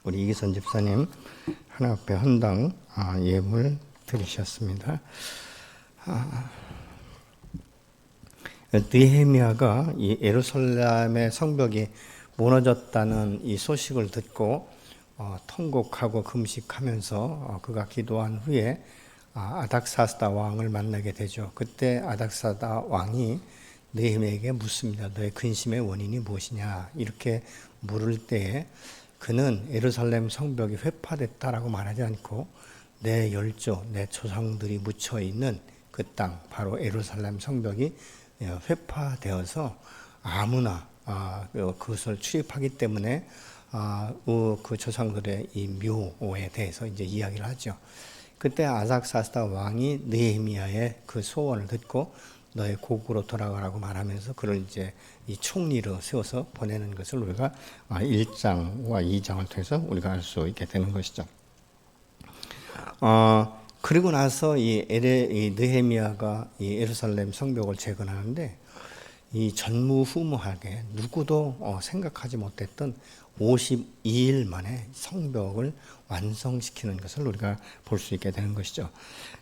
우리 이기선 집사님 하나 앞에 헌당 예물 드리셨습니다. 느헤미야가 이 예루살렘의 성벽이 무너졌다는 이 소식을 듣고 통곡하고 금식하면서 그가 기도한 후에 아닥사스다 왕을 만나게 되죠. 그때 아닥사스다 왕이 느헤미야에게 묻습니다. 너의 근심의 원인이 무엇이냐? 이렇게 물을 때에 그는 예루살렘 성벽이 회파됐다라고 말하지 않고 내 열조, 내 조상들이 묻혀 있는 그 땅, 바로 예루살렘 성벽이 회파되어서 아무나 그것을 출입하기 때문에 그 조상들의 이 묘에 대해서 이제 이야기를 하죠. 그때 아닥사스다 왕이 느헤미야의 그 소원을 듣고 너의 고국으로 돌아가라고 말하면서 그를 이제 이 총리로 세워서 보내는 것을 우리가 1장과 2장을 통해서 우리가 알 수 있게 되는 것이죠. 그리고 나서 이 느헤미야가 이 예루살렘 성벽을 재건하는데 이 전무후무하게 누구도 생각하지 못했던 52일 만에 성벽을 완성시키는 것을 우리가 볼 수 있게 되는 것이죠.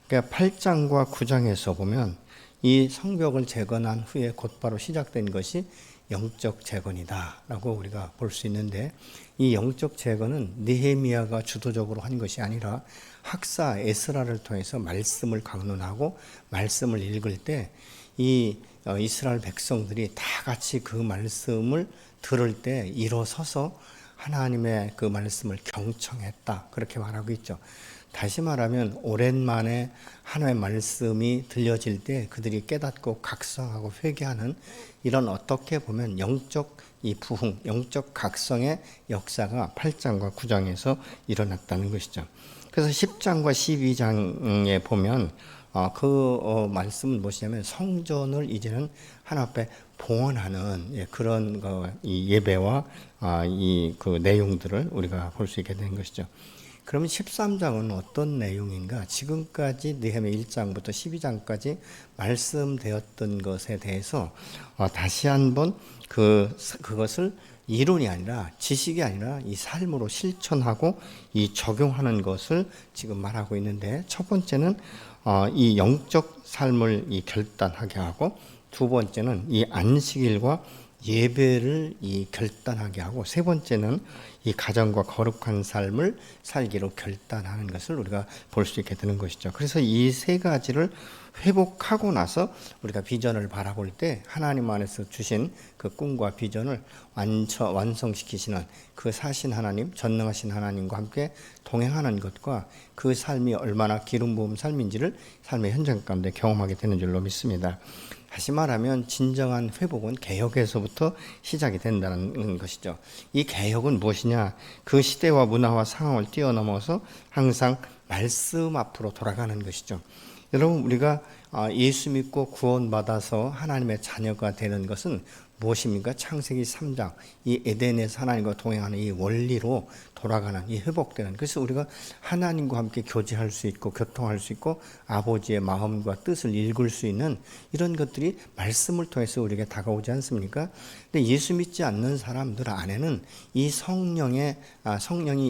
그러니까 8장과 9장에서 보면 이 성벽을 재건한 후에 곧바로 시작된 것이 영적 재건이다라고 우리가 볼 수 있는데, 이 영적 재건은 느헤미야가 주도적으로 한 것이 아니라 학사 에스라를 통해서 말씀을 강론하고 말씀을 읽을 때 이 이스라엘 백성들이 다 같이 그 말씀을 들을 때 일어서서 하나님의 그 말씀을 경청했다, 그렇게 말하고 있죠. 다시 말하면 오랜만에 하나님의 말씀이 들려질 때 그들이 깨닫고 각성하고 회개하는 이런, 어떻게 보면 영적 이 부흥, 영적 각성의 역사가 8장과 9장에서 일어났다는 것이죠. 그래서 10장과 12장에 보면 말씀은 무엇이냐면 성전을 이제는 하나님 앞에 봉헌하는 그런 이 예배와 이 그 내용들을 우리가 볼 수 있게 된 것이죠. 그러면 13장은 어떤 내용인가? 지금까지 느헤미야 1장부터 12장까지 말씀되었던 것에 대해서 다시 한번 그것을 이론이 아니라, 지식이 아니라 이 삶으로 실천하고 이 적용하는 것을 지금 말하고 있는데, 첫 번째는 이 영적 삶을 이 결단하게 하고, 두 번째는 이 안식일과 예배를 이 결단하게 하고, 세 번째는 이 가정과 거룩한 삶을 살기로 결단하는 것을 우리가 볼 수 있게 되는 것이죠. 그래서 이 세 가지를 회복하고 나서 우리가 비전을 바라볼 때 하나님 안에서 주신 그 꿈과 비전을 완성시키시는 그 사신 하나님, 전능하신 하나님과 함께 동행하는 것과 그 삶이 얼마나 기름 부은 삶인지를 삶의 현장 가운데 경험하게 되는 줄로 믿습니다. 다시 말하면 진정한 회복은 개혁에서부터 시작이 된다는 것이죠. 이 개혁은 무엇이냐? 그 시대와 문화와 상황을 뛰어넘어서 항상 말씀 앞으로 돌아가는 것이죠. 여러분, 우리가 예수 믿고 구원받아서 하나님의 자녀가 되는 것은 무엇입니까? 창세기 3장, 이 에덴에서 하나님과 동행하는 이 원리로 돌아가는, 이 회복되는, 그래서 우리가 하나님과 함께 교제할 수 있고 교통할 수 있고 아버지의 마음과 뜻을 읽을 수 있는 이런 것들이 말씀을 통해서 우리에게 다가오지 않습니까? 근데 예수 믿지 않는 사람들 안에는 이 성령이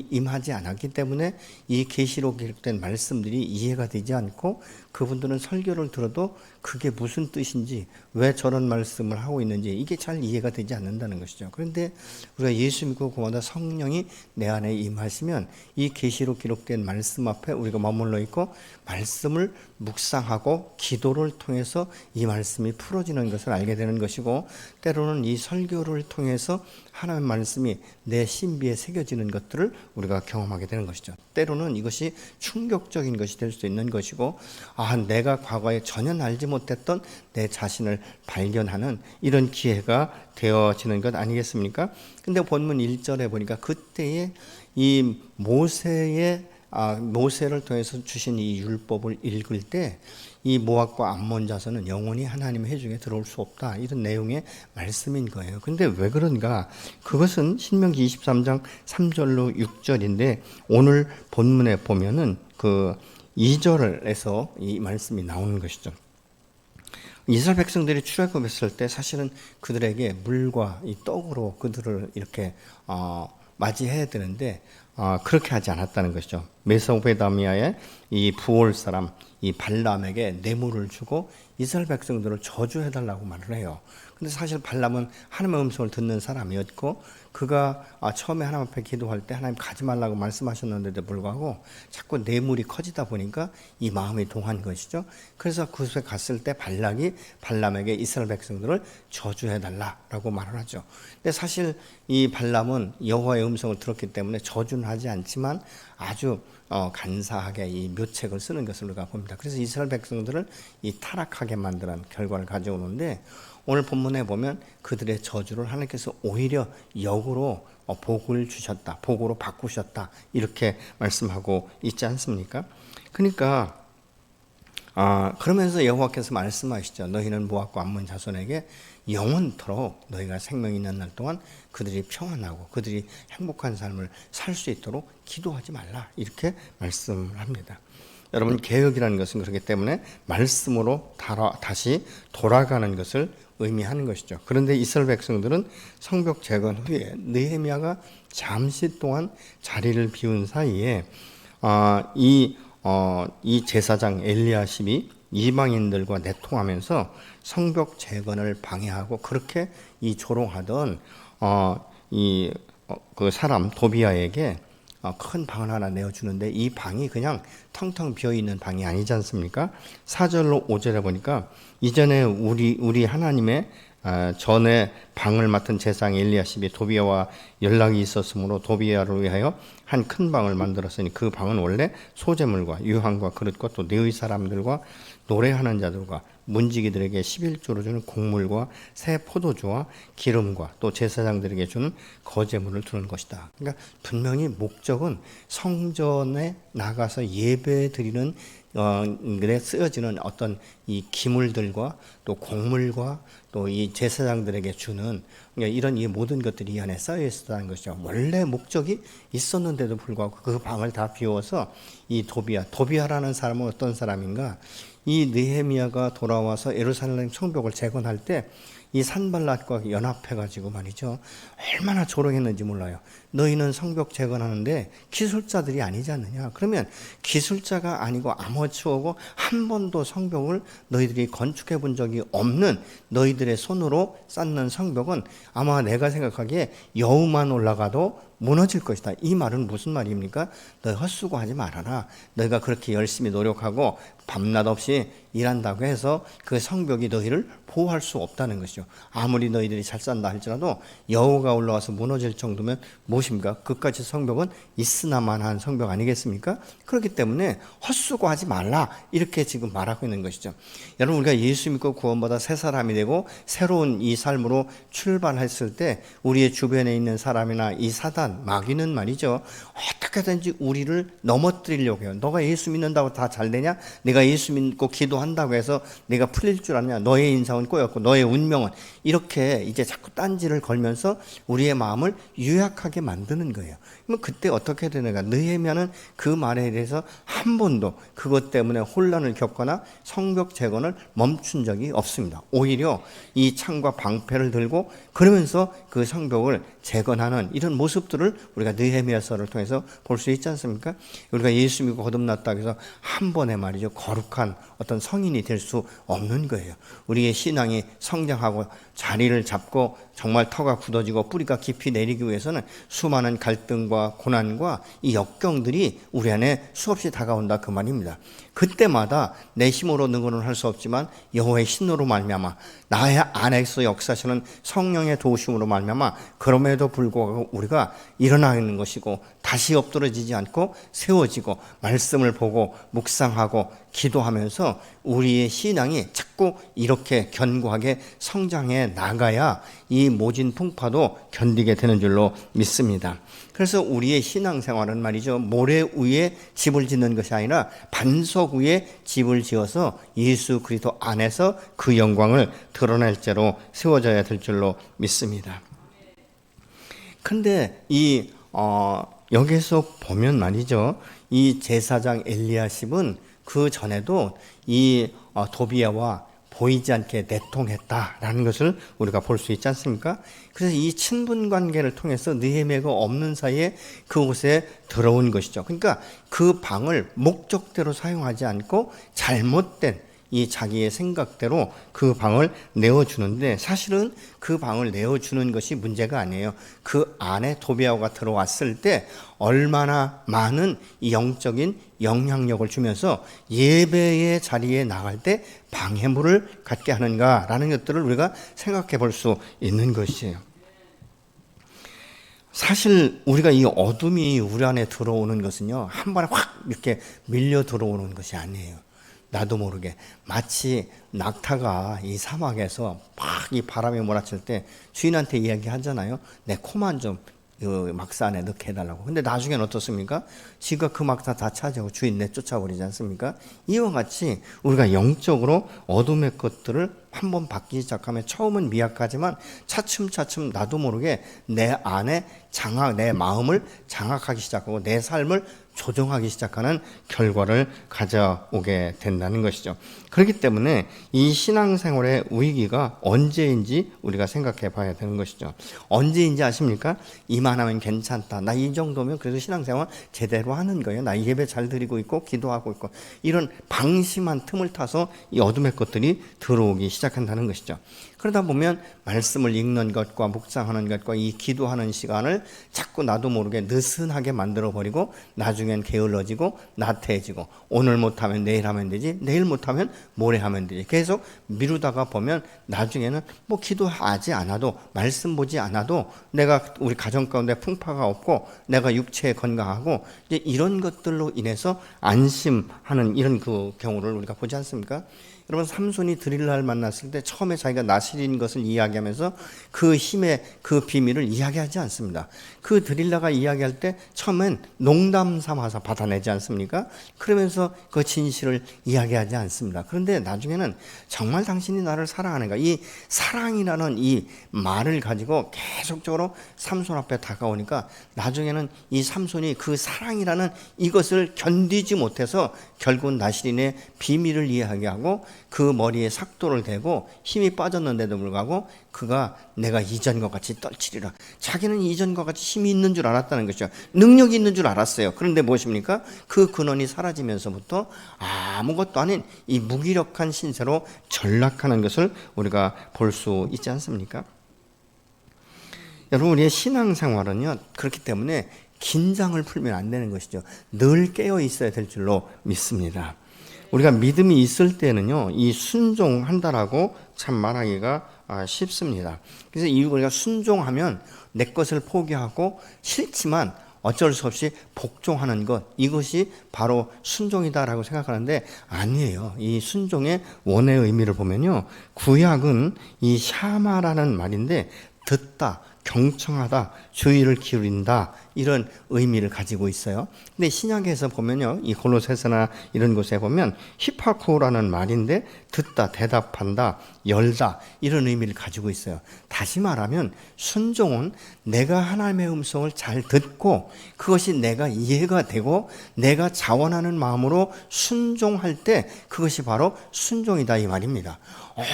임하지 않았기 때문에 이 계시록 기록된 말씀들이 이해가 되지 않고, 그분들은 설교를 들어도 그게 무슨 뜻인지, 왜 저런 말씀을 하고 있는지 이게 잘 이해가 되지 않는다는 것이죠. 그런데 우리가 예수 믿고 구원받아 성령이 내 안에 임하시면 이 계시록 기록된 말씀 앞에 우리가 머물러 있고 말씀을 묵상하고 기도를 통해서 이 말씀이 풀어지는 것을 알게 되는 것이고, 때로는 이 설교를 통해서 하나님의 말씀이 내 신비에 새겨지는 것들을 우리가 경험하게 되는 것이죠. 때로는 이것이 충격적인 것이 될 수 있는 것이고, 내가 과거에 전혀 알지 못했던 내 자신을 발견하는 이런 기회가 되어지는 것 아니겠습니까? 근데 본문 1절에 보니까 그때에 이 모세를 통해서 주신 이 율법을 읽을 때 이 모압과 암몬 자손은 영원히 하나님의 회중에 들어올 수 없다, 이런 내용의 말씀인 거예요. 근데 왜 그런가? 그것은 신명기 23장 3절로 6절인데 오늘 본문에 보면은 그 2절에서 이 말씀이 나오는 것이죠. 이스라엘 백성들이 출애굽했을 때 사실은 그들에게 물과 이 떡으로 그들을 이렇게 맞이해야 되는데 그렇게 하지 않았다는 것이죠. 메소포타미아의 이 부올 사람 이 발람에게 뇌물을 주고 이스라엘 백성들을 저주해달라고 말을 해요. 근데 사실 발람은 하나님의 음성을 듣는 사람이었고 그가 처음에 하나님 앞에 기도할 때 하나님 가지 말라고 말씀하셨는데도 불구하고 자꾸 뇌물이 커지다 보니까 이 마음이 동한 것이죠. 그래서 그곳에 갔을 때 발락이 발람에게 이스라엘 백성들을 저주해달라고 말을 하죠. 근데 사실 이 발람은 여호와의 음성을 들었기 때문에 저주는 하지 않지만 아주 간사하게 이 묘책을 쓰는 것을 우리가 봅니다. 그래서 이스라엘 백성들을 이 타락하게 만드는 결과를 가져오는데 오늘 본문에 보면 그들의 저주를 하나님께서 오히려 역으로 복을 주셨다. 복으로 바꾸셨다. 이렇게 말씀하고 있지 않습니까? 그러니까 그러면서 여호와께서 말씀하시죠. 너희는 모압과 암몬 자손에게 영원토록 너희가 생명이 있는 날 동안 그들이 평안하고 그들이 행복한 삶을 살 수 있도록 기도하지 말라. 이렇게 말씀을 합니다. 여러분 개혁이라는 것은 그렇기 때문에 말씀으로 다시 돌아가는 것을 의미하는 것이죠. 그런데 이스라엘 백성들은 성벽 재건 후에 느헤미야가 잠시 동안 자리를 비운 사이에 이 제사장 엘리야십이 이방인들과 내통하면서 성벽 재건을 방해하고 그렇게 이 조롱하던 그 사람 도비아에게 큰 방을 하나 내어주는데 이 방이 그냥 텅텅 비어있는 방이 아니지 않습니까? 4절로 5절에 보니까 이전에 우리 하나님의 전에 방을 맡은 제사장 엘리야십이 도비아와 연락이 있었으므로 도비아를 위하여 한 큰 방을 만들었으니 그 방은 원래 소재물과 유황과 그릇과 또 네의 사람들과 노래하는 자들과 문지기들에게 11조로 주는 곡물과 새 포도주와 기름과 또 제사장들에게 주는 거제물을 두는 것이다. 그러니까 분명히 목적은 성전에 나가서 예배 드리는 에 쓰여지는 어떤 이 기물들과 또 곡물과 또 이 제사장들에게 주는 그러니까 이런 이 모든 것들이 이 안에 쌓여 있었다는 것이죠. 원래 목적이 있었는데도 불구하고 그 방을 다 비워서 이 도비아라는 사람은 어떤 사람인가? 이 느헤미야가 돌아와서 예루살렘 성벽을 재건할 때 이 산발랏과 연합해가지고 말이죠. 얼마나 조롱했는지 몰라요. 너희는 성벽 재건하는데 기술자들이 아니지 않느냐. 그러면 기술자가 아니고 아마추어고 한 번도 성벽을 너희들이 건축해 본 적이 없는 너희들의 손으로 쌓는 성벽은 아마 내가 생각하기에 여우만 올라가도 무너질 것이다. 이 말은 무슨 말입니까? 너 헛수고하지 말아라. 너희가 그렇게 열심히 노력하고 밤낮 없이 일한다고 해서 그 성벽이 너희를 보호할 수 없다는 것이죠. 아무리 너희들이 잘 산다 할지라도 여우가 올라와서 무너질 정도면 무엇입니까? 그까지 성벽은 있으나마나한 성벽 아니겠습니까? 그렇기 때문에 헛수고하지 말라 이렇게 지금 말하고 있는 것이죠. 여러분 우리가 예수 믿고 구원받아 새 사람이 되고 새로운 이 삶으로 출발했을 때 우리의 주변에 있는 사람이나 이 사단 마귀는 말이죠. 어떻게든지 우리를 넘어뜨리려고 해요. 너가 예수 믿는다고 다 잘 되냐? 내가 예수 믿고 기도한다고 해서 내가 풀릴 줄 아냐? 너의 인상은 꼬였고 너의 운명은 이렇게 이제 자꾸 딴지를 걸면서 우리의 마음을 유약하게 만드는 거예요. 그럼 그때 어떻게 되는가? 느헤미야는 그 말에 대해서 한 번도 그것 때문에 혼란을 겪거나 성벽 재건을 멈춘 적이 없습니다. 오히려 이 창과 방패를 들고 그러면서 그 성벽을 재건하는 이런 모습들을 우리가 느헤미야서를 통해서 볼 수 있지 않습니까? 우리가 예수 믿고 거듭났다고 해서 한 번에 말이죠. 거룩한 어떤 성인이 될 수 없는 거예요. 우리의 신앙이 성장하고 자리를 잡고 정말 터가 굳어지고 뿌리가 깊이 내리기 위해서는 수많은 갈등과 고난과 이 역경들이 우리 안에 수없이 다가온다 그 말입니다. 그때마다 내 힘으로 능건을 할 수 없지만 여호와의 신으로 말미암아 나의 안에서 역사하시는 성령의 도우심으로 말미암아 그럼에도 불구하고 우리가 일어나는 것이고 다시 엎드러지지 않고 세워지고 말씀을 보고 묵상하고 기도하면서 우리의 신앙이 자꾸 이렇게 견고하게 성장해 나가야 이 모진 풍파도 견디게 되는 줄로 믿습니다. 그래서 우리의 신앙생활은 말이죠. 모래 위에 집을 짓는 것이 아니라 반석 위에 집을 지어서 예수 그리스도 안에서 그 영광을 드러낼 죄로 세워져야 될 줄로 믿습니다. 근데 여기서 보면 말이죠. 이 제사장 엘리야십은 그 전에도 이 도비야와 보이지 않게 내통했다라는 것을 우리가 볼 수 있지 않습니까? 그래서 이 친분 관계를 통해서 느헤미야가 없는 사이에 그곳에 들어온 것이죠. 그러니까 그 방을 목적대로 사용하지 않고 잘못된 이 자기의 생각대로 그 방을 내어주는데, 사실은 그 방을 내어주는 것이 문제가 아니에요. 그 안에 도비아가 들어왔을 때 얼마나 많은 이 영적인 영향력을 주면서 예배의 자리에 나갈 때 방해물을 갖게 하는가라는 것들을 우리가 생각해 볼 수 있는 것이에요. 사실 우리가 이 어둠이 우리 안에 들어오는 것은요, 한 번에 확 이렇게 밀려 들어오는 것이 아니에요. 나도 모르게 마치 낙타가 이 사막에서 막 이 바람이 몰아칠 때 주인한테 이야기하잖아요. 내 코만 좀 그 막사 안에 넣게 해달라고. 근데 나중에는 어떻습니까? 지가 그 막사 다 차지하고 주인 내쫓아버리지 않습니까? 이와 같이 우리가 영적으로 어둠의 것들을 한번 바뀌기 시작하면 처음은 미약하지만 차츰차츰 나도 모르게 내 안에 내 마음을 장악하기 시작하고 내 삶을 조정하기 시작하는 결과를 가져오게 된다는 것이죠. 그렇기 때문에 이 신앙생활의 위기가 언제인지 우리가 생각해 봐야 되는 것이죠. 언제인지 아십니까? 이만하면 괜찮다. 나 이 정도면 그래도 신앙생활 제대로 하는 거예요. 나 예배 잘 드리고 있고 기도하고 있고, 이런 방심한 틈을 타서 이 어둠의 것들이 들어오기 시작한다는 것이죠. 그러다 보면 말씀을 읽는 것과 묵상하는 것과 이 기도하는 시간을 자꾸 나도 모르게 느슨하게 만들어버리고 나중엔 게을러지고 나태해지고, 오늘 못하면 내일 하면 되지, 내일 못하면 모레 하면 되지, 계속 미루다가 보면 나중에는 뭐 기도하지 않아도 말씀 보지 않아도 내가 우리 가정 가운데 풍파가 없고 내가 육체에 건강하고, 이제 이런 것들로 인해서 안심하는 이런 그 경우를 우리가 보지 않습니까? 여러분, 삼손이 드릴라를 만났을 때 처음에 자기가 나실인 것을 이야기하면서 그 힘의 그 비밀을 이야기하지 않습니다. 그 드릴라가 이야기할 때 처음엔 농담 삼아서 받아내지 않습니까? 그러면서 그 진실을 이야기하지 않습니다. 그런데 나중에는 정말 당신이 나를 사랑하는가, 이 사랑이라는 이 말을 가지고 계속적으로 삼손 앞에 다가오니까 나중에는 이 삼손이 그 사랑이라는 이것을 견디지 못해서 결국 나실인의 비밀을 이야기하고 그 머리에 삭도를 대고 힘이 빠졌는데도 불구하고 그가 내가 이전과 같이 떨치리라. 자기는 이전과 같이 힘이 있는 줄 알았다는 것이죠. 능력이 있는 줄 알았어요. 그런데 무엇입니까? 그 근원이 사라지면서부터 아무것도 아닌 이 무기력한 신세로 전락하는 것을 우리가 볼 수 있지 않습니까? 여러분, 우리의 신앙생활은요, 그렇기 때문에 긴장을 풀면 안 되는 것이죠. 늘 깨어 있어야 될 줄로 믿습니다. 우리가 믿음이 있을 때는요, 이 순종한다라고 참 말하기가 쉽습니다. 그래서 우리가 순종하면 내 것을 포기하고 싫지만 어쩔 수 없이 복종하는 것, 이것이 바로 순종이다라고 생각하는데 아니에요. 이 순종의 원의 의미를 보면요, 구약은 이 샤마라는 말인데 듣다, 경청하다, 주의를 기울인다, 이런 의미를 가지고 있어요. 근데 신약에서 보면요, 이 골로새서나 이런 곳에 보면 히파코라는 말인데 듣다, 대답한다, 열다, 이런 의미를 가지고 있어요. 다시 말하면 순종은 내가 하나님의 음성을 잘 듣고 그것이 내가 이해가 되고 내가 자원하는 마음으로 순종할 때 그것이 바로 순종이다, 이 말입니다.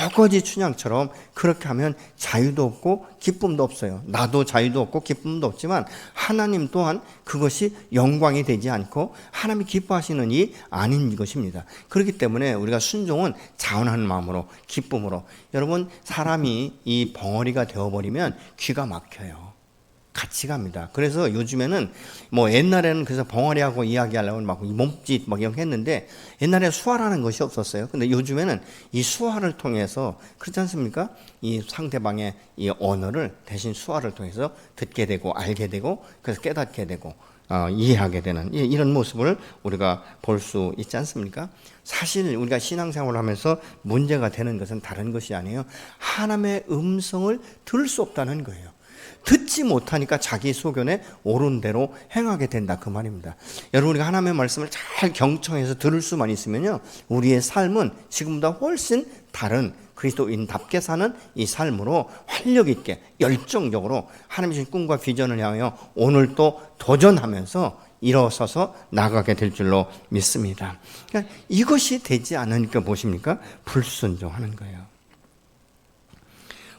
어거지 춘향처럼 그렇게 하면 자유도 없고 기쁨도 없어요. 나도 자유도 없고 기쁨도 없지만 하나님 또한 그것이 영광이 되지 않고 하나님이 기뻐하시는 일이 아닌 것입니다. 그렇기 때문에 우리가 순종은 자원하는 마음으로, 기쁨으로. 여러분, 사람이 이 벙어리가 되어버리면 귀가 막혀요. 같이 갑니다. 그래서 요즘에는 뭐 옛날에는 그래서 벙어리하고 이야기하려고 막 몸짓 막 이런 거 했는데 옛날에 수화라는 것이 없었어요. 근데 요즘에는 이 수화를 통해서, 그렇지 않습니까? 이 상대방의 이 언어를 대신 수화를 통해서 듣게 되고 알게 되고 그래서 깨닫게 되고 이해하게 되는 이런 모습을 우리가 볼 수 있지 않습니까? 사실 우리가 신앙생활을 하면서 문제가 되는 것은 다른 것이 아니에요. 하나님의 음성을 들을 수 없다는 거예요. 듣지 못하니까 자기 소견에 옳은 대로 행하게 된다, 그 말입니다. 여러분, 우리가 하나님의 말씀을 잘 경청해서 들을 수만 있으면요, 우리의 삶은 지금보다 훨씬 다른 그리스도인답게 사는 이 삶으로 활력 있게 열정적으로 하나님의 꿈과 비전을 향하여 오늘 또 도전하면서 일어서서 나가게 될 줄로 믿습니다. 그러니까 이것이 되지 않으니까 보십니까? 불순종하는 거예요.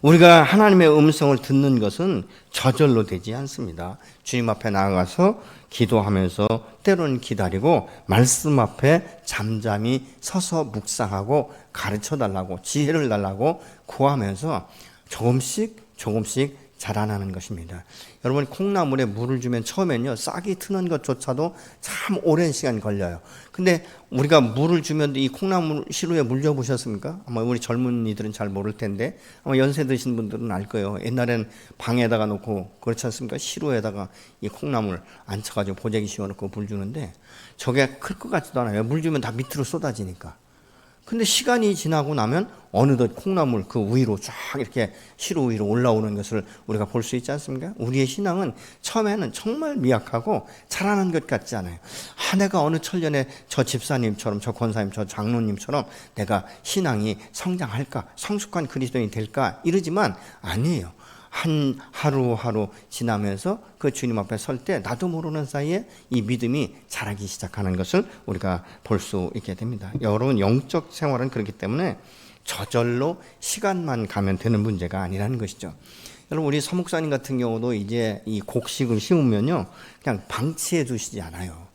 우리가 하나님의 음성을 듣는 것은 저절로 되지 않습니다. 주님 앞에 나아가서 기도하면서 때로는 기다리고 말씀 앞에 잠잠히 서서 묵상하고 가르쳐 달라고 지혜를 달라고 구하면서 조금씩 자라나는 것입니다. 여러분, 콩나물에 물을 주면 처음엔요 싹이 트는 것조차도 참 오랜 시간 걸려요. 근데 우리가 물을 주면 이 콩나물 시루에 물 줘보셨습니까? 아마 우리 젊은이들은 잘 모를 텐데 아마 연세 드신 분들은 알 거예요. 옛날엔 방에다가 놓고 그렇지 않습니까? 시루에다가 이 콩나물 앉혀가지고 보재기 씌워놓고 물 주는데 저게 클 것 같지도 않아요. 물 주면 다 밑으로 쏟아지니까. 근데 시간이 지나고 나면 어느덧 콩나물 그 위로 쫙 이렇게 시루 위로 올라오는 것을 우리가 볼 수 있지 않습니까? 우리의 신앙은 처음에는 정말 미약하고 자라는 것 같지 않아요. 내가 어느 천년에 저 집사님처럼 저 권사님 저 장로님처럼 내가 신앙이 성장할까 성숙한 그리스도인이 될까 이러지만 아니에요. 한 하루하루 지나면서 그 주님 앞에 설 때 나도 모르는 사이에 이 믿음이 자라기 시작하는 것을 우리가 볼 수 있게 됩니다. 여러분, 영적 생활은 그렇기 때문에 저절로 시간만 가면 되는 문제가 아니라는 것이죠. 여러분, 우리 서목사님 같은 경우도 이제 이 곡식을 심으면요 그냥 방치해 두시지 않아요.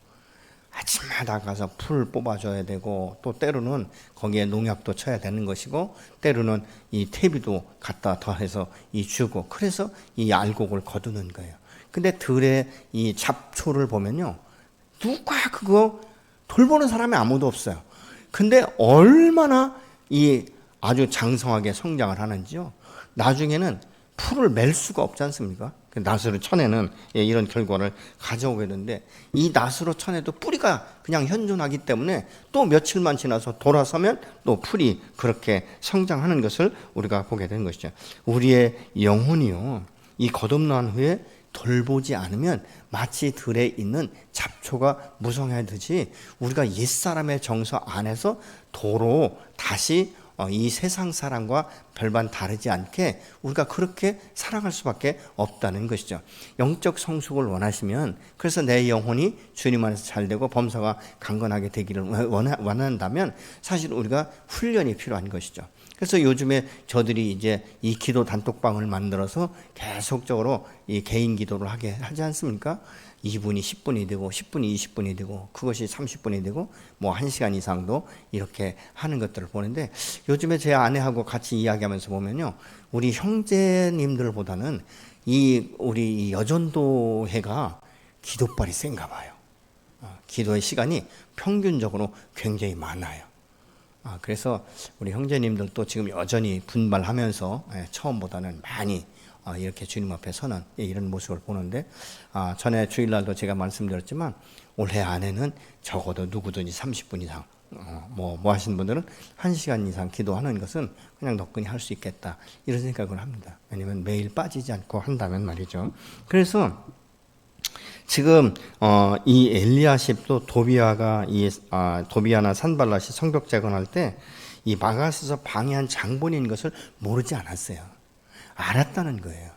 아침마다 가서 풀 뽑아줘야 되고 또 때로는 거기에 농약도 쳐야 되는 것이고 때로는 이 퇴비도 갖다 더해서 이 주고 그래서 이 알곡을 거두는 거예요. 근데 들에 이 잡초를 보면요 누가 그거 돌보는 사람이 아무도 없어요. 근데 얼마나 이 아주 장성하게 성장을 하는지요. 나중에는 풀을 맬 수가 없지 않습니까? 나스로 쳐내는 이런 결과를 가져오게 되는데 이 나스로 쳐내도 뿌리가 그냥 현존하기 때문에 또 며칠만 지나서 돌아서면 또 풀이 그렇게 성장하는 것을 우리가 보게 되는 것이죠. 우리의 영혼이요 이 거듭난 후에 돌보지 않으면 마치 들에 있는 잡초가 무성해지듯이 우리가 옛사람의 정서 안에서 도로 다시 이 세상 사람과 별반 다르지 않게 우리가 그렇게 살아갈 수밖에 없다는 것이죠. 영적 성숙을 원하시면 그래서 내 영혼이 주님 안에서 잘되고 범사가 강건하게 되기를 원한다면 사실 우리가 훈련이 필요한 것이죠. 그래서 요즘에 저들이 이제 이 기도 단톡방을 만들어서 계속적으로 이 개인 기도를 하게 하지 않습니까? 2분이 10분이 되고 10분이 20분이 되고 그것이 30분이 되고 뭐 1시간 이상도 이렇게 하는 것들을 보는데 요즘에 제 아내하고 같이 이야기하면서 보면요 우리 형제님들보다는 우리 여전도회가 기도빨이 센가 봐요. 기도의 시간이 평균적으로 굉장히 많아요. 그래서 우리 형제님들도 지금 여전히 분발하면서 처음보다는 많이 이렇게 주님 앞에 서는 이런 모습을 보는데 전에 주일날도 제가 말씀드렸지만 올해 안에는 적어도 누구든지 30분 이상 뭐 하시는 분들은 1시간 이상 기도하는 것은 그냥 너끈히 할 수 있겠다 이런 생각을 합니다. 왜냐하면 매일 빠지지 않고 한다면 말이죠. 그래서 지금 이 엘리야십도 도비아나 산발랏이 성벽 재건할 때 이 마가스에서 방해한 장본인 것을 모르지 않았어요. 알았다는 거예요.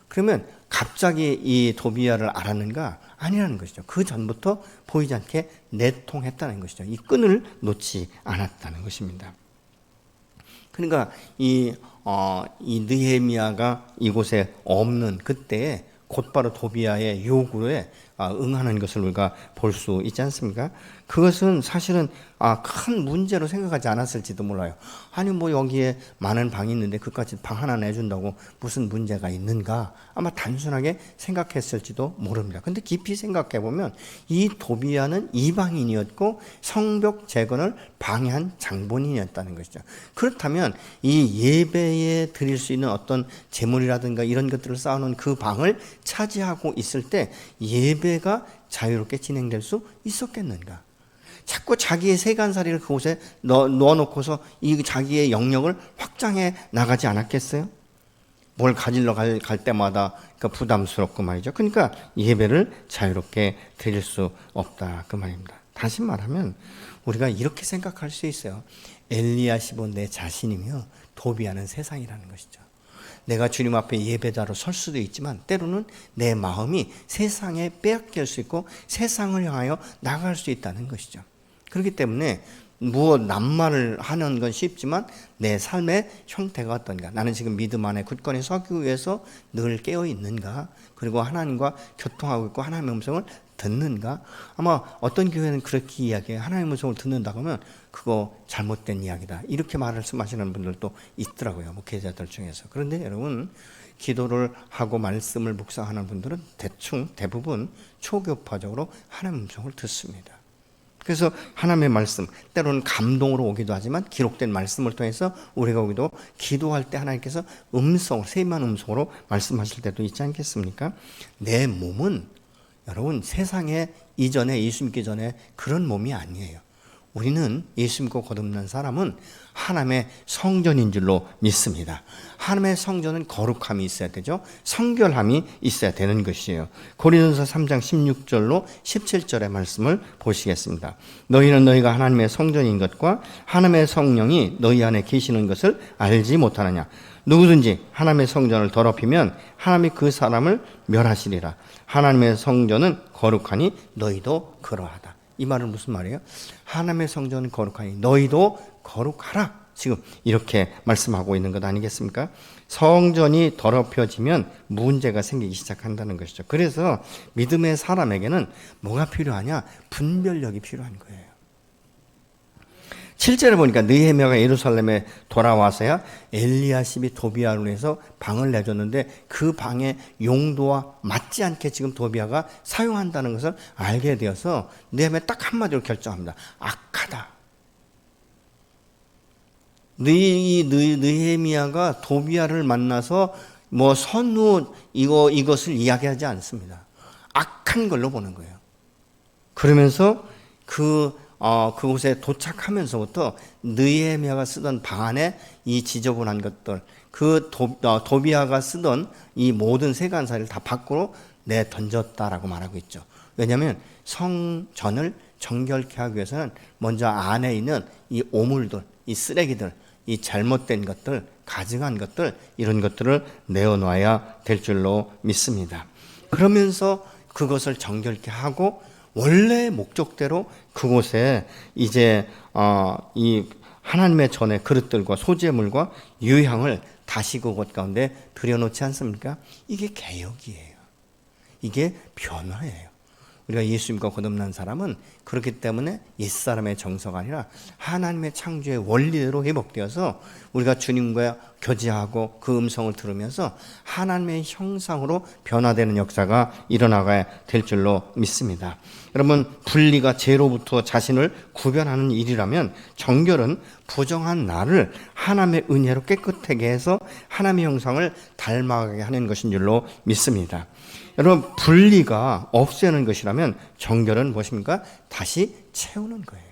그러면 갑자기 이 도비아를 알았는가? 아니라는 것이죠. 그 전부터 보이지 않게 내통했다는 것이죠. 이 끈을 놓지 않았다는 것입니다. 그러니까 이 느헤미야가 이곳에 없는 그때에 곧바로 도비아의 요구에 응하는 것을 우리가 볼 수 있지 않습니까? 그것은 사실은 큰 문제로 생각하지 않았을지도 몰라요. 아니 뭐 여기에 많은 방이 있는데 그까지 방 하나 내준다고 무슨 문제가 있는가? 아마 단순하게 생각했을지도 모릅니다. 근데 깊이 생각해 보면 이 도비아는 이방인이었고 성벽 재건을 방해한 장본인이었다는 것이죠. 그렇다면 이 예배에 드릴 수 있는 어떤 제물이라든가 이런 것들을 쌓아놓은 그 방을 차지하고 있을 때 예배가 자유롭게 진행될 수 있었겠는가? 자꾸 자기의 세간살이를 그곳에 넣어놓고서 이 자기의 영역을 확장해 나가지 않았겠어요? 뭘 가지러 갈 때마다 부담스럽고 말이죠. 그러니까 예배를 자유롭게 드릴 수 없다 그 말입니다. 다시 말하면 우리가 이렇게 생각할 수 있어요. 엘리야십은 내 자신이며 도비아는 세상이라는 것이죠. 내가 주님 앞에 예배자로 설 수도 있지만 때로는 내 마음이 세상에 빼앗길 수 있고 세상을 향하여 나갈 수 있다는 것이죠. 그렇기 때문에 무엇 낱말을 하는 건 쉽지만 내 삶의 형태가 어떤가, 나는 지금 믿음 안에 굳건히 서기 위해서 늘 깨어 있는가, 그리고 하나님과 교통하고 있고 하나님의 음성을 듣는가. 아마 어떤 교회는 그렇게 이야기해요. 하나님의 음성을 듣는다고 하면 그거 잘못된 이야기다, 이렇게 말씀하시는 분들도 있더라고요, 목회자들 중에서. 그런데 여러분, 기도를 하고 말씀을 묵상하는 분들은 대부분 초교파적으로 하나님의 음성을 듣습니다. 그래서 하나님의 말씀, 때로는 감동으로 오기도 하지만 기록된 말씀을 통해서 우리가 오기도, 기도할 때 하나님께서 세미한 음성으로 말씀하실 때도 있지 않겠습니까? 내 몸은 여러분 세상에 이전에, 예수 믿기 전에 그런 몸이 아니에요. 우리는 예수 믿고 거듭난 사람은 하나님의 성전인 줄로 믿습니다. 하나님의 성전은 거룩함이 있어야 되죠. 성결함이 있어야 되는 것이에요. 고린도서 3장 16절로 17절의 말씀을 보시겠습니다. 너희는 너희가 하나님의 성전인 것과 하나님의 성령이 너희 안에 계시는 것을 알지 못하느냐. 누구든지 하나님의 성전을 더럽히면 하나님이 그 사람을 멸하시리라. 하나님의 성전은 거룩하니 너희도 그러하다. 이 말은 무슨 말이에요? 하나님의 성전은 거룩하니 너희도 거룩하라. 지금 이렇게 말씀하고 있는 것 아니겠습니까? 성전이 더럽혀지면 문제가 생기기 시작한다는 것이죠. 그래서 믿음의 사람에게는 뭐가 필요하냐? 분별력이 필요한 거예요. 7절에 보니까 느헤미야가 예루살렘에 돌아와서야 엘리야십이 도비야로 해서 방을 내줬는데 그 방의 용도와 맞지 않게 지금 도비야가 사용한다는 것을 알게 되어서 느헤미야 딱 한마디로 결정합니다. 악하다. 느헤미야가 도비야를 만나서 뭐 선후 이것을 이야기하지 않습니다. 악한 걸로 보는 거예요. 그러면서 그곳에 도착하면서부터 느헤미야가 쓰던 방 안에 이 지저분한 것들, 도비야가 쓰던 이 모든 세간사를 다 밖으로 내던졌다라고 말하고 있죠. 왜냐하면 성전을 정결케 하기 위해서는 먼저 안에 있는 이 오물들, 이 쓰레기들, 이 잘못된 것들, 가증한 것들, 이런 것들을 내어놔야 될 줄로 믿습니다. 그러면서 그것을 정결케 하고 원래 목적대로 그곳에 이제 이 하나님의 전의 그릇들과 소재물과 유향을 다시 그곳 가운데 들여놓지 않습니까? 이게 개혁이에요. 이게 변화예요. 우리가 예수 믿고 거듭난 사람은 그렇기 때문에 옛사람의 정서가 아니라 하나님의 창조의 원리대로 회복되어서 우리가 주님과 교제하고 그 음성을 들으면서 하나님의 형상으로 변화되는 역사가 일어나가야 될 줄로 믿습니다. 여러분, 분리가 죄로부터 자신을 구별하는 일이라면 정결은 부정한 나를 하나님의 은혜로 깨끗하게 해서 하나님의 형상을 닮아가게 하는 것인 줄로 믿습니다. 여러분, 분리가 없애는 것이라면 정결은 무엇입니까? 다시 채우는 거예요.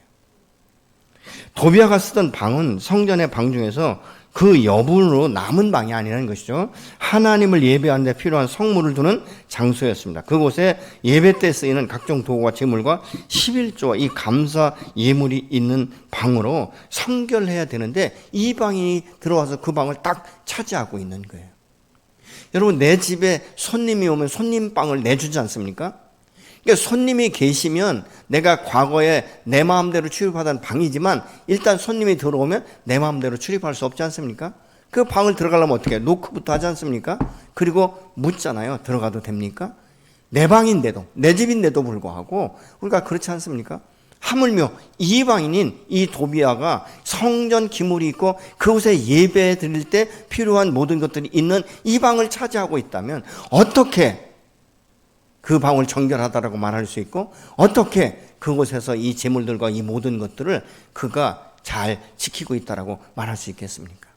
도비야가 쓰던 방은 성전의 방 중에서 그 여분으로 남은 방이 아니라는 것이죠. 하나님을 예배하는 데 필요한 성물을 두는 장소였습니다. 그곳에 예배 때 쓰이는 각종 도구와 제물과 11조와 이 감사 예물이 있는 방으로 성결해야 되는데 이 방이 들어와서 그 방을 딱 차지하고 있는 거예요. 여러분, 내 집에 손님이 오면 손님방을 내주지 않습니까? 그러니까 손님이 계시면 내가 과거에 내 마음대로 출입하던 방이지만 일단 손님이 들어오면 내 마음대로 출입할 수 없지 않습니까? 그 방을 들어가려면 어떻게 해요? 노크부터 하지 않습니까? 그리고 묻잖아요. 들어가도 됩니까? 내 방인데도, 내 집인데도 불구하고 우리가 그렇지 않습니까? 하물며 이방인인 이 도비야가 성전 기물이 있고 그곳에 예배 드릴 때 필요한 모든 것들이 있는 이 방을 차지하고 있다면 어떻게 그 방을 정결하다라고 말할 수 있고 어떻게 그곳에서 이 제물들과 이 모든 것들을 그가 잘 지키고 있다라고 말할 수 있겠습니까?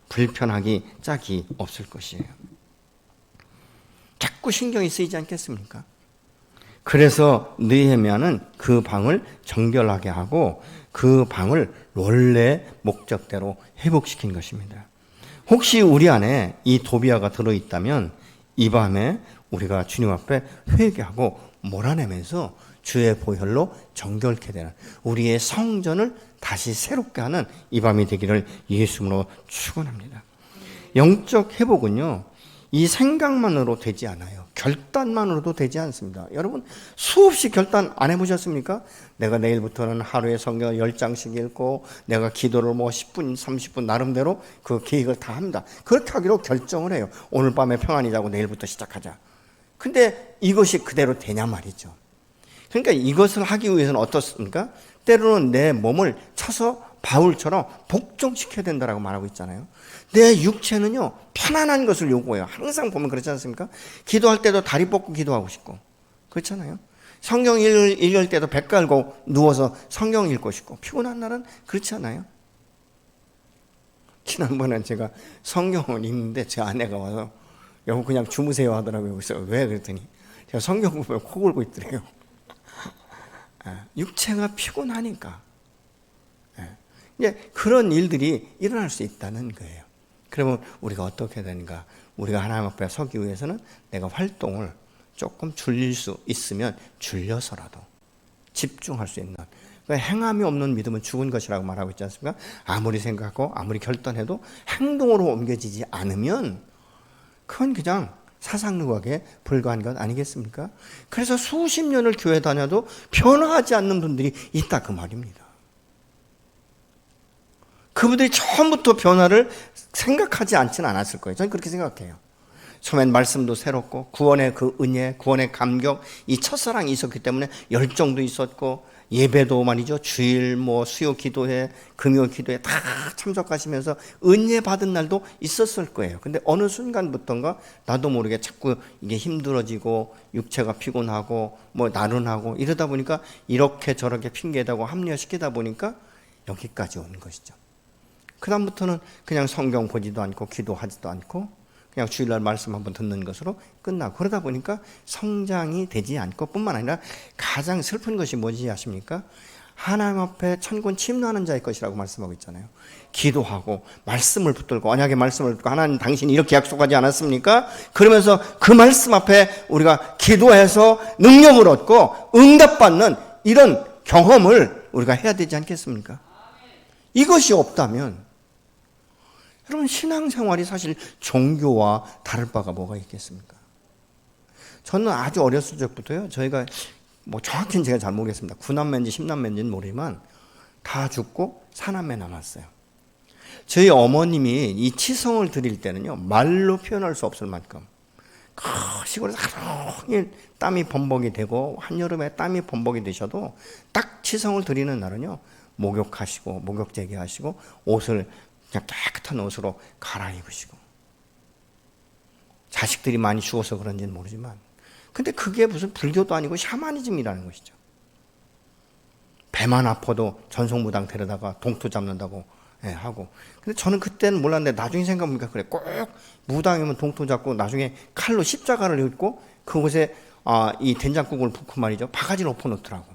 불편하기 짝이 없을 것이에요. 자꾸 신경이 쓰이지 않겠습니까? 그래서 느헤미야는 그 방을 정결하게 하고 그 방을 원래 목적대로 회복시킨 것입니다. 혹시 우리 안에 이 도비야가 들어있다면 이 밤에 우리가 주님 앞에 회개하고 몰아내면서 주의 보혈로 정결케 되는 우리의 성전을 다시 새롭게 하는 이 밤이 되기를 예수님으로 축원합니다. 영적 회복은요, 이 생각만으로 되지 않아요. 결단만으로도 되지 않습니다. 여러분, 수없이 결단 안 해보셨습니까? 내가 내일부터는 하루에 성경 10장씩 읽고, 내가 기도를 뭐 10분, 30분 나름대로 그 계획을 다 합니다. 그렇게 하기로 결정을 해요. 오늘 밤에 평안히 자고 내일부터 시작하자. 근데 이것이 그대로 되냐 말이죠. 그러니까 이것을 하기 위해서는 어떻습니까? 때로는 내 몸을 쳐서 바울처럼 복종시켜야 된다라고 말하고 있잖아요. 내 육체는요, 편안한 것을 요구해요. 항상 보면 그렇지 않습니까? 기도할 때도 다리 뻗고 기도하고 싶고, 그렇잖아요. 성경 읽을 때도 배 깔고 누워서 성경 읽고 싶고, 피곤한 날은 그렇지 않아요? 지난번에 제가 성경을 읽는데 제 아내가 와서 여보 그냥 주무세요 하더라고요. 그래서 왜? 그랬더니 제가 성경 보면 코 골고 있더래요. 육체가 피곤하니까. 이제 그런 일들이 일어날 수 있다는 거예요. 그러면 우리가 어떻게 되는가? 우리가 하나님 앞에 서기 위해서는 내가 활동을 조금 줄일 수 있으면 줄여서라도 집중할 수 있는, 그러니까 행함이 없는 믿음은 죽은 것이라고 말하고 있지 않습니까? 아무리 생각하고 아무리 결단해도 행동으로 옮겨지지 않으면 그건 그냥 사상누각에 불과한 것 아니겠습니까? 그래서 수십 년을 교회 다녀도 변화하지 않는 분들이 있다 그 말입니다. 그분들이 처음부터 변화를 생각하지 않지는 않았을 거예요. 저는 그렇게 생각해요. 처음엔 말씀도 새롭고 구원의 그 은혜, 구원의 감격, 이 첫사랑이 있었기 때문에 열정도 있었고, 예배도 말이죠, 주일 뭐 수요 기도회, 금요 기도회 다 참석하시면서 은혜 받은 날도 있었을 거예요. 근데 어느 순간부터인가 나도 모르게 자꾸 이게 힘들어지고 육체가 피곤하고 뭐 나른하고 이러다 보니까 이렇게 저렇게 핑계대고 합리화시키다 보니까 여기까지 온 것이죠. 그 다음부터는 그냥 성경 보지도 않고 기도하지도 않고 그냥 주일날 말씀 한번 듣는 것으로 끝나고, 그러다 보니까 성장이 되지 않고, 뿐만 아니라 가장 슬픈 것이 뭔지 아십니까? 하나님 앞에 천군 침노하는 자의 것이라고 말씀하고 있잖아요. 기도하고 말씀을 붙들고 언약의 말씀을 붙들고 하나님 당신이 이렇게 약속하지 않았습니까? 그러면서 그 말씀 앞에 우리가 기도해서 능력을 얻고 응답받는 이런 경험을 우리가 해야 되지 않겠습니까? 이것이 없다면 여러분, 신앙생활이 사실 종교와 다를 바가 뭐가 있겠습니까? 저는 아주 어렸을 적부터요, 저희가 뭐 정확히는 제가 잘 모르겠습니다. 9남매인지 10남매인지는 모르지만 다 죽고 4남매 남았어요. 저희 어머님이 이 치성을 드릴 때는요, 말로 표현할 수 없을 만큼 시골에서 하루 종일 땀이 범벅이 되고 한여름에 땀이 범벅이 되셔도 딱 치성을 드리는 날은요, 목욕하시고 목욕제기하시고 옷을 그냥 깨끗한 옷으로 갈아입으시고, 자식들이 많이 죽어서 그런지는 모르지만, 근데 그게 무슨 불교도 아니고 샤머니즘이라는 것이죠. 배만 아파도 전송무당 데려다가 동토 잡는다고 하고, 근데 저는 그때는 몰랐는데 나중에 생각해보니까 그래, 꼭 무당이면 동토 잡고 나중에 칼로 십자가를 읊고 그곳에 이 된장국을 붓고 말이죠, 바가지를 엎어놓더라고.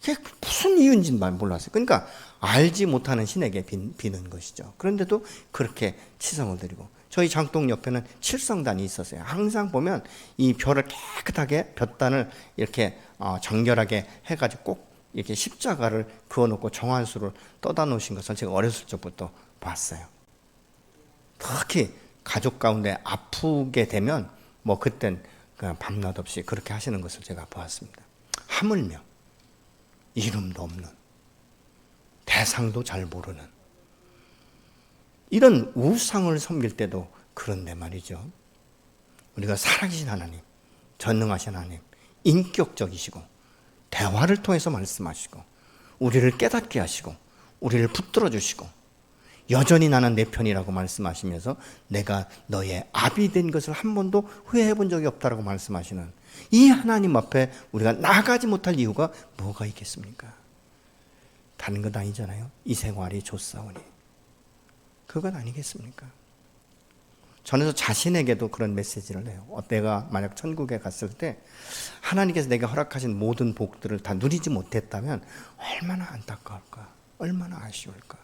그게 무슨 이유인지는 몰랐어요. 그러니까 알지 못하는 신에게 비는 것이죠. 그런데도 그렇게 치성을 드리고, 저희 장동 옆에는 칠성단이 있었어요. 항상 보면 이 벼를 깨끗하게 볕단을 이렇게 정결하게 해가지고 꼭 이렇게 십자가를 그어놓고 정한수를 떠다 놓으신 것을 제가 어렸을 적부터 봤어요. 특히 가족 가운데 아프게 되면 뭐 그땐 그냥 밤낮 없이 그렇게 하시는 것을 제가 보았습니다. 하물며 이름도 없는, 대상도 잘 모르는 이런 우상을 섬길 때도 그런데 말이죠. 우리가 살아계신 하나님, 전능하신 하나님, 인격적이시고 대화를 통해서 말씀하시고 우리를 깨닫게 하시고 우리를 붙들어 주시고 여전히 나는 내 편이라고 말씀하시면서 내가 너의 아비 된 것을 한 번도 후회해 본 적이 없다라고 말씀하시는 이 하나님 앞에 우리가 나가지 못할 이유가 뭐가 있겠습니까? 다른 것 아니잖아요. 이 생활이 좋사오니. 그건 아니겠습니까? 전에서 자신에게도 그런 메시지를 해요. 내가 만약 천국에 갔을 때 하나님께서 내가 허락하신 모든 복들을 다 누리지 못했다면 얼마나 안타까울까, 얼마나 아쉬울까.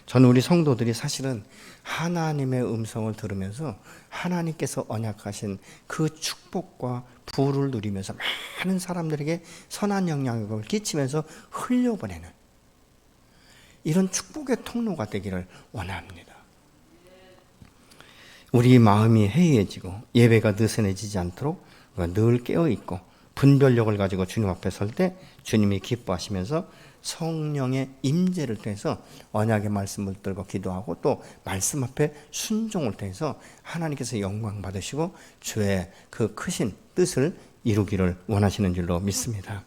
저는 우리 성도들이 사실은 하나님의 음성을 들으면서 하나님께서 언약하신 그 축복과 부를 누리면서 많은 사람들에게 선한 영향력을 끼치면서 흘려보내는 이런 축복의 통로가 되기를 원합니다. 우리 마음이 해이해지고 예배가 느슨해지지 않도록 늘 깨어있고 분별력을 가지고 주님 앞에 설 때 주님이 기뻐하시면서 성령의 임재를 통해서 언약의 말씀을 들고 기도하고 또 말씀 앞에 순종을 통해서 하나님께서 영광 받으시고 주의 그 크신 뜻을 이루기를 원하시는 줄로 믿습니다.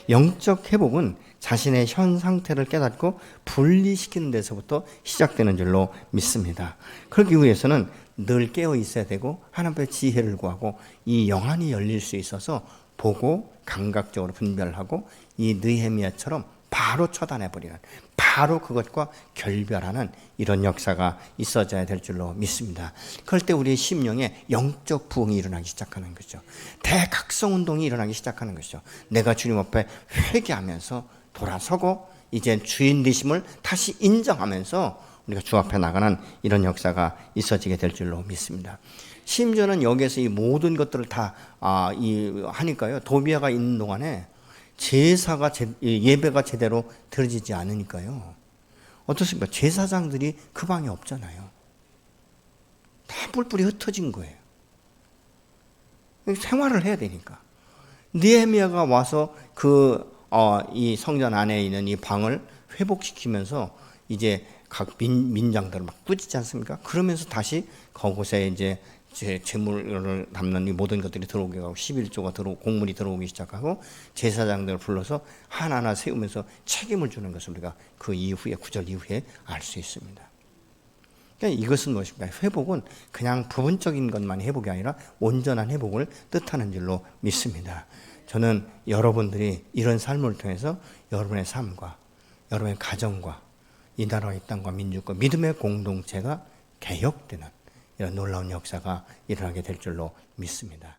영적 회복은 자신의 현 상태를 깨닫고 분리시키는 데서부터 시작되는 줄로 믿습니다. 그러기 위해서는 늘 깨어 있어야 되고 하나님 앞에 지혜를 구하고 이 영안이 열릴 수 있어서 보고 감각적으로 분별하고 이 느헤미야처럼 바로 처단해버리는, 바로 그것과 결별하는 이런 역사가 있어져야 될 줄로 믿습니다. 그럴 때 우리의 심령에 영적 부흥이 일어나기 시작하는 거죠. 대각성운동이 일어나기 시작하는 것이죠. 내가 주님 앞에 회개하면서 돌아서고 이제 주인 되심을 다시 인정하면서 우리가 주 앞에 나가는 이런 역사가 있어지게 될 줄로 믿습니다. 심지어는 여기에서 이 모든 것들을 다 하니까요. 도비아가 있는 동안에 제사가 예배가 제대로 드려지지 않으니까요. 어떻습니까? 제사장들이 그 방에 없잖아요. 다 뿔뿔이 흩어진 거예요. 생활을 해야 되니까. 느헤미야가 와서 이 성전 안에 있는 이 방을 회복시키면서 이제 각 민장들을 막 꾸짖지 않습니까? 그러면서 다시 그곳에 이제 재물을 담는 이 모든 것들이 들어오게 하고 11조가 공물이 들어오기 시작하고 제사장들을 불러서 하나하나 세우면서 책임을 주는 것을 우리가 그 이후에 9절 이후에 알 수 있습니다. 그러니까 이것은 무엇입니까? 회복은 그냥 부분적인 것만 회복이 아니라 온전한 회복을 뜻하는 줄로 믿습니다. 저는 여러분들이 이런 삶을 통해서 여러분의 삶과 여러분의 가정과 이 나라의 땅과 민족과 믿음의 공동체가 개혁되는 이런 놀라운 역사가 일어나게 될 줄로 믿습니다.